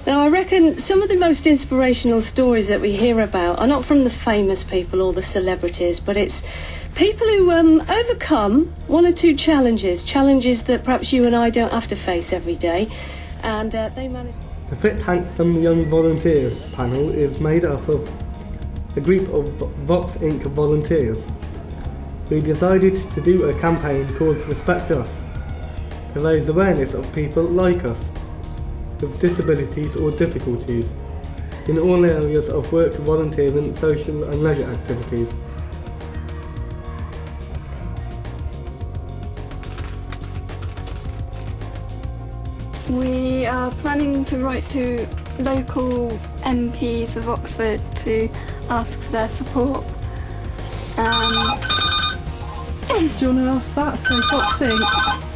Now, I reckon some of the most inspirational stories that we hear about are not from the famous people or the celebrities, but it's people who overcome one or two challenges that perhaps you and I don't have to face every day, and they manage. The Fit Handsome Young Volunteers panel is made up of a group of VOXinc volunteers who decided to do a campaign called Respect Us, to raise awareness of people like us with disabilities or difficulties in all areas of work, volunteering, social and leisure activities. We are planning to write to local MPs of Oxford to ask for their support. Do you want to ask that? So VOXinc.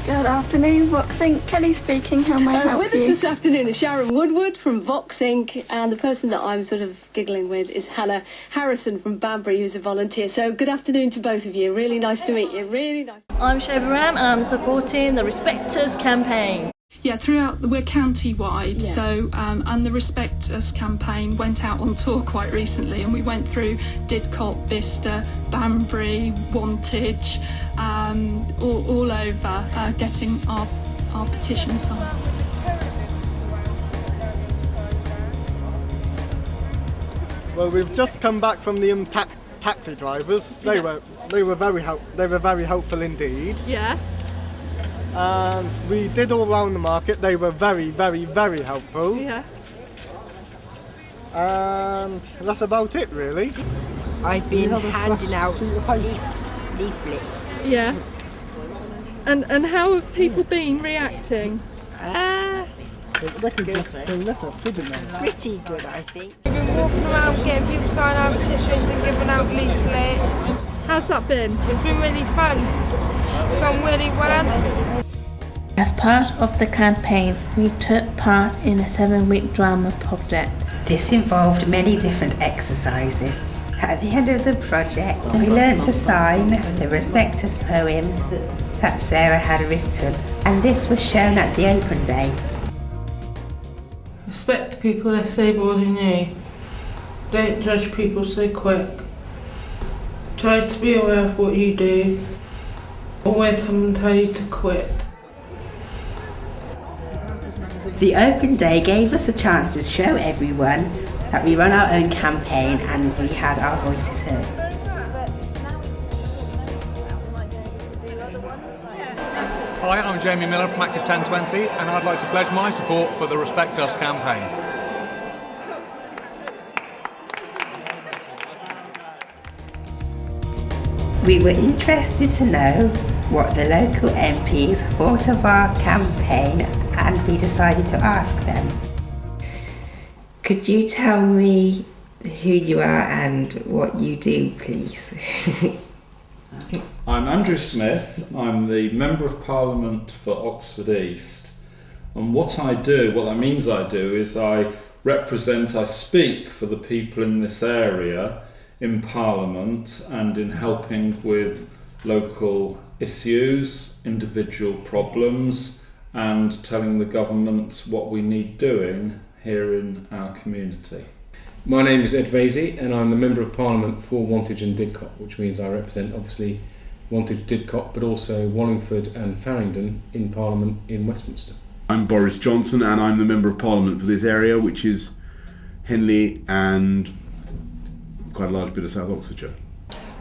Good afternoon, VOXinc. Kelly speaking. How may I help with you? us this afternoon is Sharon Woodward from VOXinc, and the person that I'm sort of giggling with is Harrison from Banbury, who's a volunteer. So good afternoon to both of you. Really nice to meet you. Really nice. I'm Sharon and I'm supporting the Respect Us campaign. Yeah, we're county-wide, so and the Respect Us campaign went out on tour quite recently, and we went through Didcot, Bicester, Banbury, Wantage, all over, getting our petitions signed. Well, we've just come back from the taxi drivers. They were very helpful indeed. Yeah. And we did all round the market. They were very helpful. Yeah. And that's about it, really. I've been handing out leaflets. Yeah. And how have people been reacting? Pretty good, I think. We've been walking around getting people signing our petitions and giving out leaflets. How's that been? It's been really fun. It's gone really well. As part of the campaign, we took part in a 7-week drama project. This involved many different exercises. At the end of the project, we learnt to sign the Respect Us poem that Sarah had written, and this was shown at the open day. Respect people less able than you. Don't judge people so quick. Try to be aware of what you do. Always come and tell you to quit. The open day gave us a chance to show everyone that we run our own campaign and we had our voices heard. Hi, I'm Jamie Miller from Active 1020 and I'd like to pledge my support for the Respect Us campaign. We were interested to know what the local MPs thought of our campaign and we decided to ask them. Could you tell me who you are and what you do, please? I'm Andrew Smith. I'm the Member of Parliament for Oxford East, and what that means I do is I speak for the people in this area in Parliament and in helping with local issues, individual problems, and telling the government what we need doing here in our community. My name is Ed Vaizey and I'm the Member of Parliament for Wantage and Didcot, which means I represent obviously Wantage, Didcot, but also Wallingford and Farringdon in Parliament in Westminster. I'm Boris Johnson and I'm the Member of Parliament for this area, which is Henley and quite a large bit of South Oxfordshire.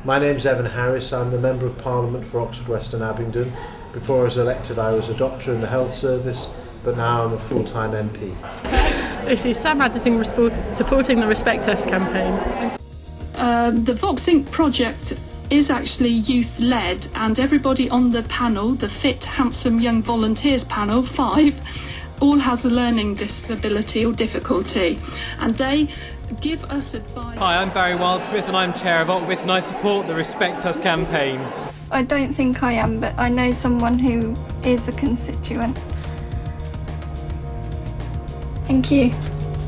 My name's Evan Harris. I'm the Member of Parliament for Oxford West and Abingdon. Before I was elected I was a doctor in the health service, but now I'm a full-time MP. This is Sam Addison supporting the Respect Us campaign. The VOXinc Project is actually youth-led, and everybody on the panel, the Fit Handsome Young Volunteers panel, 5, all has a learning disability or difficulty, and they give us advice. Hi, I'm Barry Wildsmith and I'm Chair of Oxfordshire and I support the Respect Us campaign. I don't think I am, but I know someone who is a constituent. Thank you.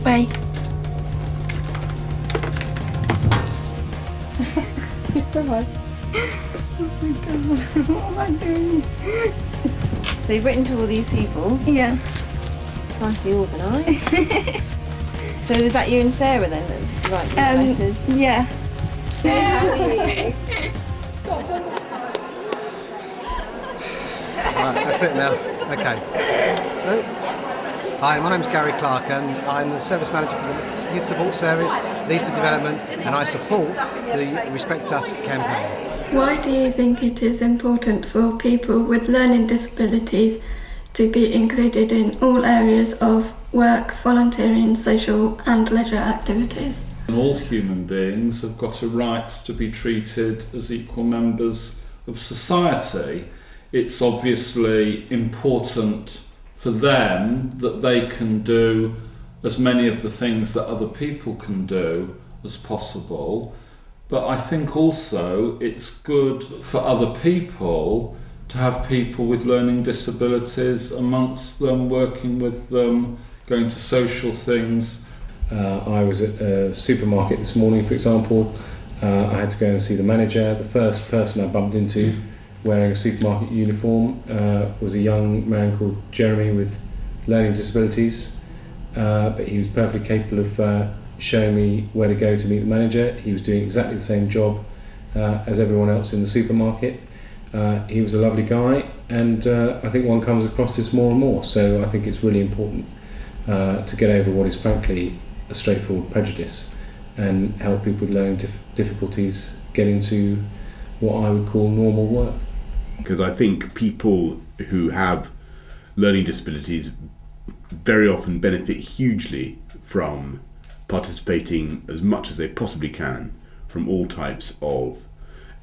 Bye. Bye-bye. Oh my god, what am I doing? So you've written to all these people? Yeah. nicely organised. So was that you and Sarah then that write the letters? Yeah. How are you? Right, that's it now. Okay. Hello. Hi, my name's Gary Clark and I'm the Service Manager for the Youth Support Service, Lead for Development, and I support the Respect Us campaign. Why do you think it is important for people with learning disabilities to be included in all areas of work, volunteering, social and leisure activities? All human beings have got a right to be treated as equal members of society. It's obviously important for them that they can do as many of the things that other people can do as possible. But I think also it's good for other people to have people with learning disabilities amongst them, working with them, going to social things. I was at a supermarket this morning, for example. I had to go and see the manager. The first person I bumped into wearing a supermarket uniform was a young man called Jeremy with learning disabilities, but he was perfectly capable of showing me where to go to meet the manager. He was doing exactly the same job as everyone else in the supermarket. He was a lovely guy, and I think one comes across this more and more, so I think it's really important to get over what is frankly a straightforward prejudice and help people with learning difficulties get into what I would call normal work. Because I think people who have learning disabilities very often benefit hugely from participating as much as they possibly can from all types of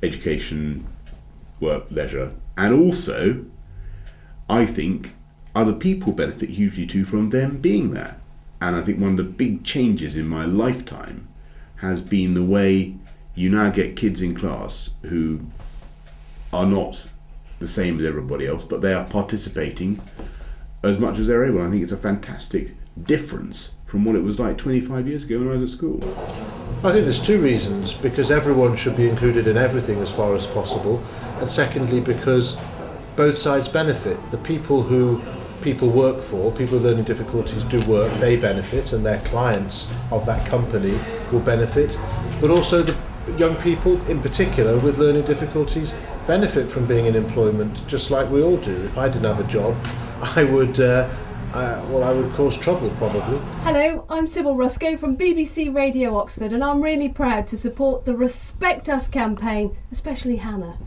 education, work, leisure, and also I think other people benefit hugely too from them being there. And I think one of the big changes in my lifetime has been the way you now get kids in class who are not the same as everybody else, but they are participating as much as they're able. I think it's a fantastic difference from what it was like 25 years ago when I was at school. I think there's two reasons. Because everyone should be included in everything as far as possible, and secondly because both sides benefit. The people who people work for, people with learning difficulties do work, they benefit, and their clients of that company will benefit, but also the young people in particular with learning difficulties benefit from being in employment just like we all do. If I didn't have a job, I would I would cause trouble probably. Hello, I'm Sybil Rusco from BBC Radio Oxford, and I'm really proud to support the Respect Us campaign, especially Hannah.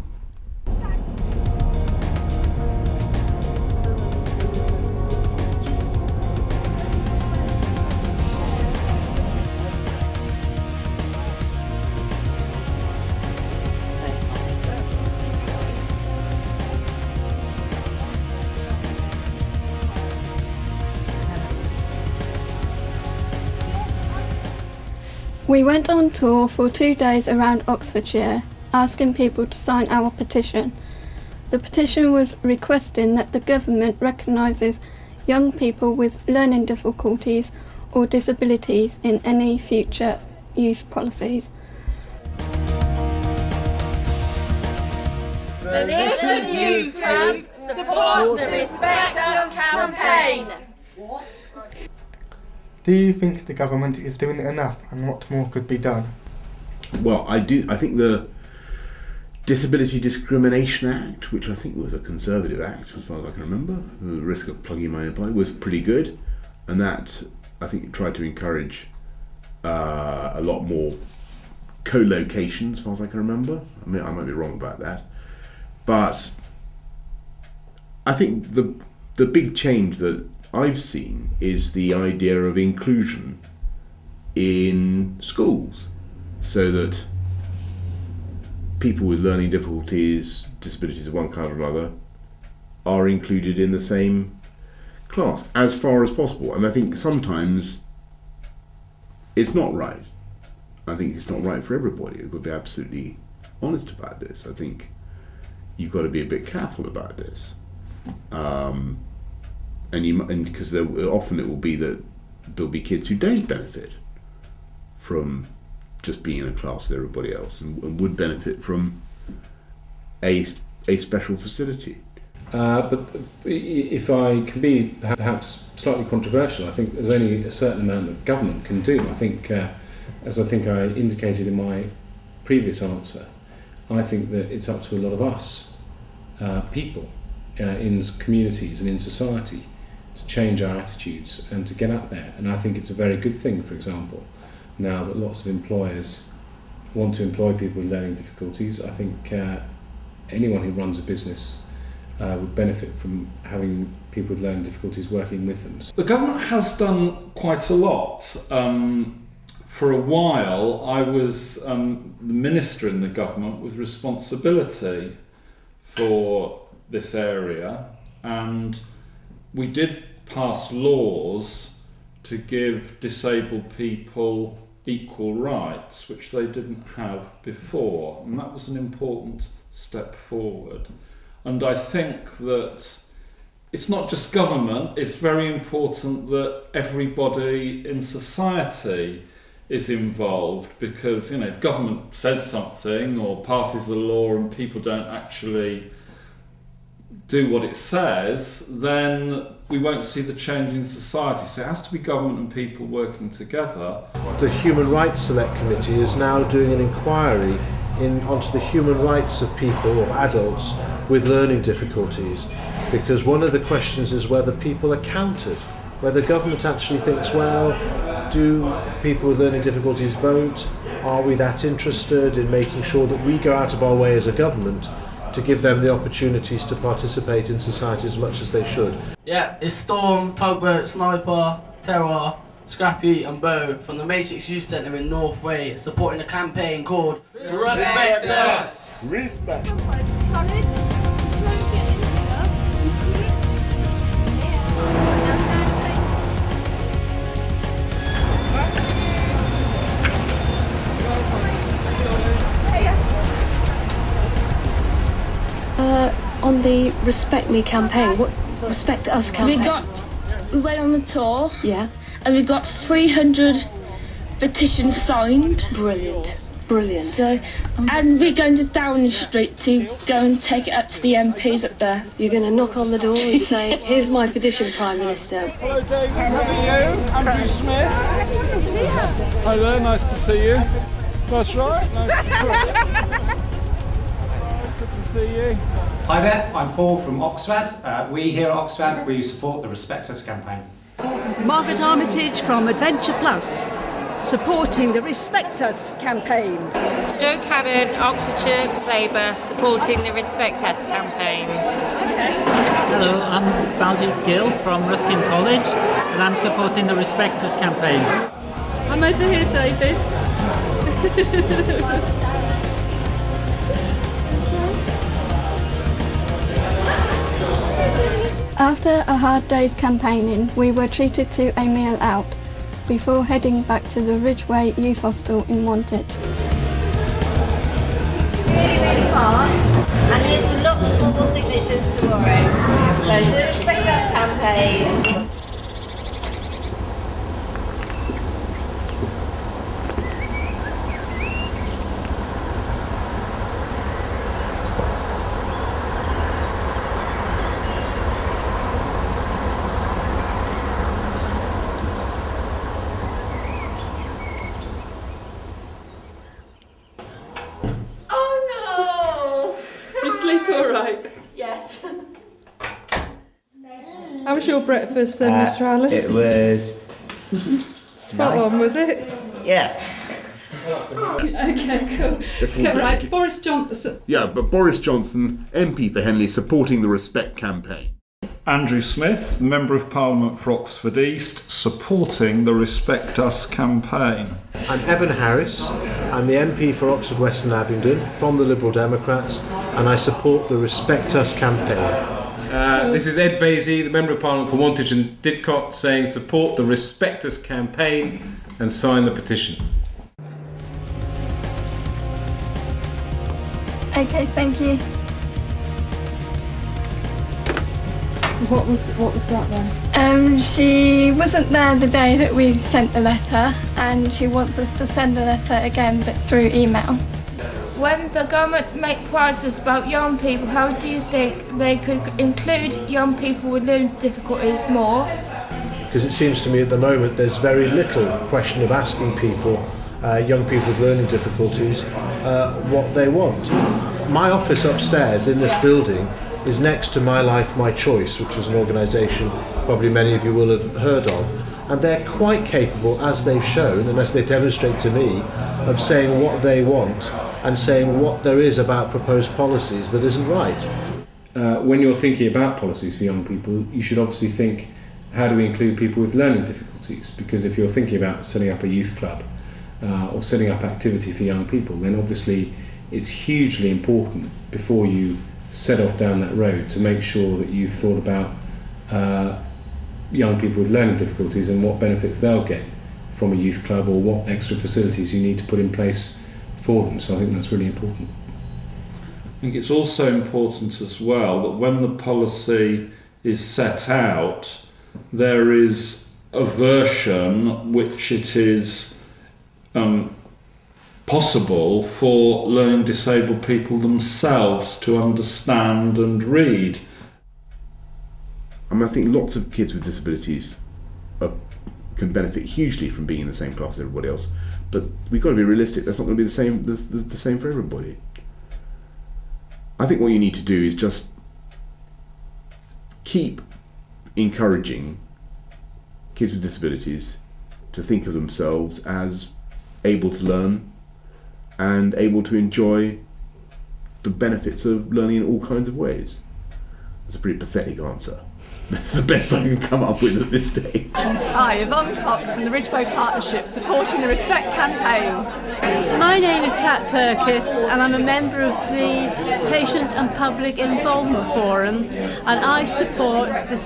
We went on tour for 2 days around Oxfordshire, asking people to sign our petition. The petition was requesting that the government recognises young people with learning difficulties or disabilities in any future youth policies. The Listen Youth Camp supports the Respect Us campaign. Do you think the government is doing enough, and what more could be done? Well, I do. I think the Disability Discrimination Act, which I think was a Conservative Act as far as I can remember, the risk of plugging my own pipe, was pretty good, and that I think tried to encourage a lot more co-location as far as I can remember. I mean, I might be wrong about that, but I think the big change that I've seen is the idea of inclusion in schools, so that people with learning difficulties, disabilities of one kind or another, are included in the same class as far as possible. And I think sometimes it's not right. I think it's not right for everybody. We've got to be absolutely honest about this. I think you've got to be a bit careful about this. And because often it will be that there'll be kids who don't benefit from just being in a class with everybody else, and would benefit from a special facility. But if I can be perhaps slightly controversial, I think there's only a certain amount that government can do. I think, as I think I indicated in my previous answer, I think that it's up to a lot of us, people, in communities and in society, to change our attitudes and to get out there. And I think it's a very good thing, for example, now that lots of employers want to employ people with learning difficulties. I think anyone who runs a business would benefit from having people with learning difficulties working with them. The government has done quite a lot. For a while, I was the minister in the government with responsibility for this area, and we did pass laws to give disabled people equal rights, which they didn't have before, and that was an important step forward. And I think that it's not just government, it's very important that everybody in society is involved, because, you know, if government says something or passes a law and people don't actually do what it says, then we won't see the change in society. So it has to be government and people working together. The Human Rights Select Committee is now doing an inquiry onto the human rights of people, of adults, with learning difficulties, because one of the questions is whether people are counted, whether government actually thinks, well, do people with learning difficulties vote? Are we that interested in making sure that we go out of our way as a government to give them the opportunities to participate in society as much as they should? Yeah, it's Storm, Tugboat, Sniper, Terror, Scrappy and Bo from the Matrix Youth Centre in North Way, supporting a campaign called Respect Us! Respect! On the Respect Me campaign, what Respect Us campaign? We went on the tour. Yeah. And we got 300 petitions signed. Brilliant. Brilliant. So, and we're going to Downing Street to go and take it up to the MPs up there. You're going to knock on the door and say, here's my petition, Prime Minister. Hello, David. How are you? Andrew Smith. Hi there. Nice to see you. That's right. Nice to good to see you. Hi there. I'm Paul from Oxford. We here at Oxford, we support the Respect Us campaign. Margaret Armitage from Adventure Plus, supporting the Respect Us campaign. Jo Cannon, Oxfordshire Labour, supporting the Respect Us campaign. Hello, I'm Baljit Gill from Ruskin College, and I'm supporting the Respect Us campaign. I'm over here, David. After a hard day's campaigning, we were treated to a meal out before heading back to the Ridgeway Youth Hostel in Wantage. Really hard, and here's to lots more signatures tomorrow. So to the Respect Us campaign. How was your breakfast then, Mr. Allen? It was spot on, was it? Yes. Okay, cool. Okay, right, Boris Johnson. Yeah, but Boris Johnson, MP for Henley, supporting the Respect campaign. Andrew Smith, Member of Parliament for Oxford East, supporting the Respect Us campaign. I'm Evan Harris. I'm the MP for Oxford West and Abingdon from the Liberal Democrats, and I support the Respect Us campaign. This is Ed Vaizey, the Member of Parliament for Wantage and Didcot, saying support the Respect Us campaign and sign the petition. Okay, thank you. What was that then? She wasn't there the day that we sent the letter, and she wants us to send the letter again, but through email. When the government make policies about young people, how do you think they could include young people with learning difficulties more? Because it seems to me at the moment there's very little question of asking people, young people with learning difficulties, what they want. My office upstairs in this building is next to My Life, My Choice, which is an organisation probably many of you will have heard of. And they're quite capable, as they've shown and as they demonstrate to me, of saying what they want and saying what there is about proposed policies that isn't right. When you're thinking about policies for young people, you should obviously think, how do we include people with learning difficulties? Because if you're thinking about setting up a youth club or setting up activity for young people, then obviously it's hugely important before you set off down that road to make sure that you've thought about young people with learning difficulties and what benefits they'll get from a youth club, or what extra facilities you need to put in place for them. So I think that's really important. I think it's also important as well that when the policy is set out, there is a version which it is possible for learning disabled people themselves to understand and read. I mean, I think lots of kids with disabilities can benefit hugely from being in the same class as everybody else, but we've got to be realistic. That's not going to be the same for everybody. I think what you need to do is just keep encouraging kids with disabilities to think of themselves as able to learn and able to enjoy the benefits of learning in all kinds of ways. That's a pretty pathetic answer. That's the best I can come up with at this stage. Hi, Yvonne Cox from the Ridgeway Partnership, supporting the Respect campaign. My name is Pat Perkis and I'm a member of the Patient and Public Involvement Forum, and I support the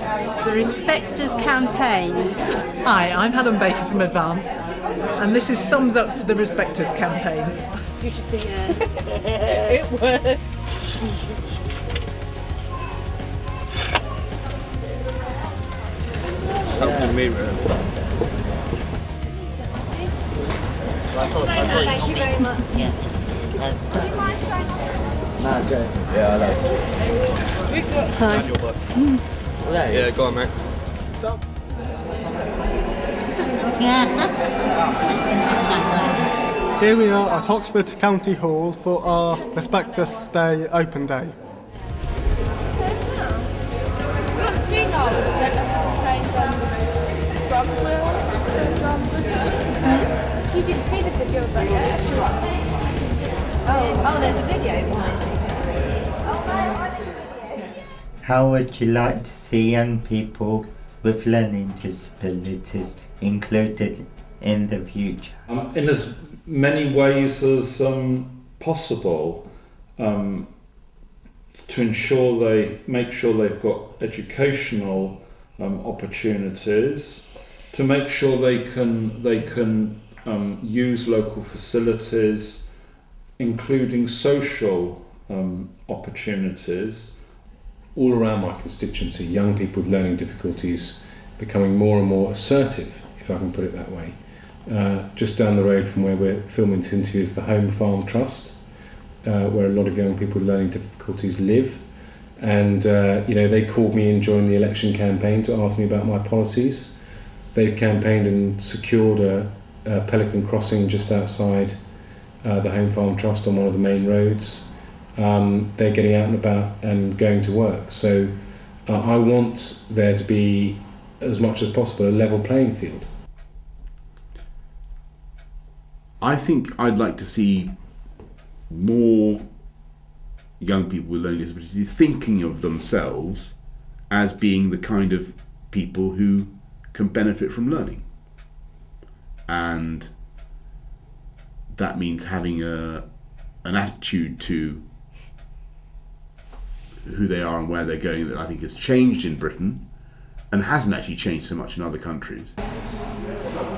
Respecters campaign. Hi, I'm Helen Baker from Advance, and this is thumbs up for the Respecters campaign. You should be it worked. Helping me, man. Thank you very much. Yeah. Do you mind signing off? Nah, Jay. Yeah, I like it. Yeah, go on, mate. Here we are at Oxford County Hall for our Respect Us Day Open Day. We haven't seen our Respect Us campaign from She didn't see the video, but Oh, there's a video. How would you like to see young people with learning disabilities included in the future? In as many ways as possible, to ensure make sure they've got educational opportunities, to make sure they can use local facilities, including social opportunities. All around my constituency, young people with learning difficulties becoming more and more assertive, if I can put it that way. Just down the road from where we're filming this interview is the Home Farm Trust, where a lot of young people with learning difficulties live. And they called me in during the election campaign to ask me about my policies. They've campaigned and secured a pelican crossing just outside the Home Farm Trust on one of the main roads. They're getting out and about and going to work. So I want there to be, as much as possible, a level playing field. I think I'd like to see more young people with learning disabilities thinking of themselves as being the kind of people who can benefit from learning. And that means having an attitude to who they are and where they're going that I think has changed in Britain and hasn't actually changed so much in other countries.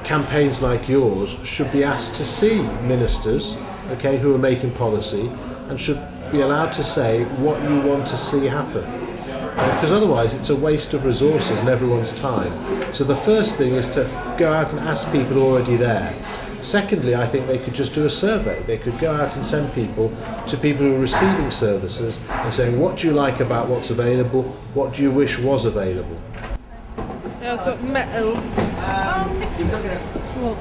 Campaigns like yours should be asked to see ministers, who are making policy, and should be allowed to say what you want to see happen. Because otherwise it's a waste of resources and everyone's time. So the first thing is to go out and ask people already there. Secondly, I think they could just do a survey. They could go out and send people to people who are receiving services and saying, what do you like about what's available? What do you wish was available? Yeah, I've got metal. What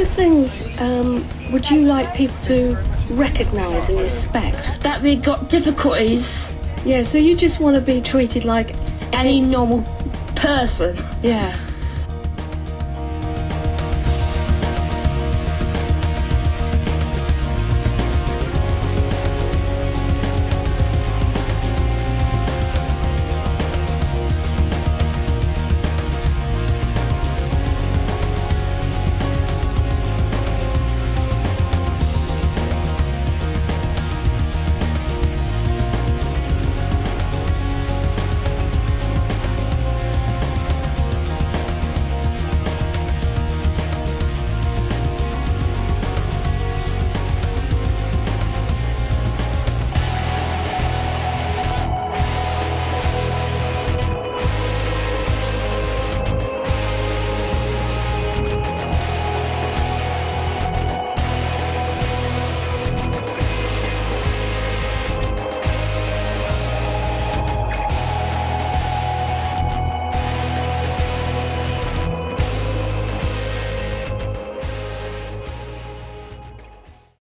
things would you like people to recognise and respect? That we got difficulties. Yeah, so you just want to be treated like any normal person. Yeah.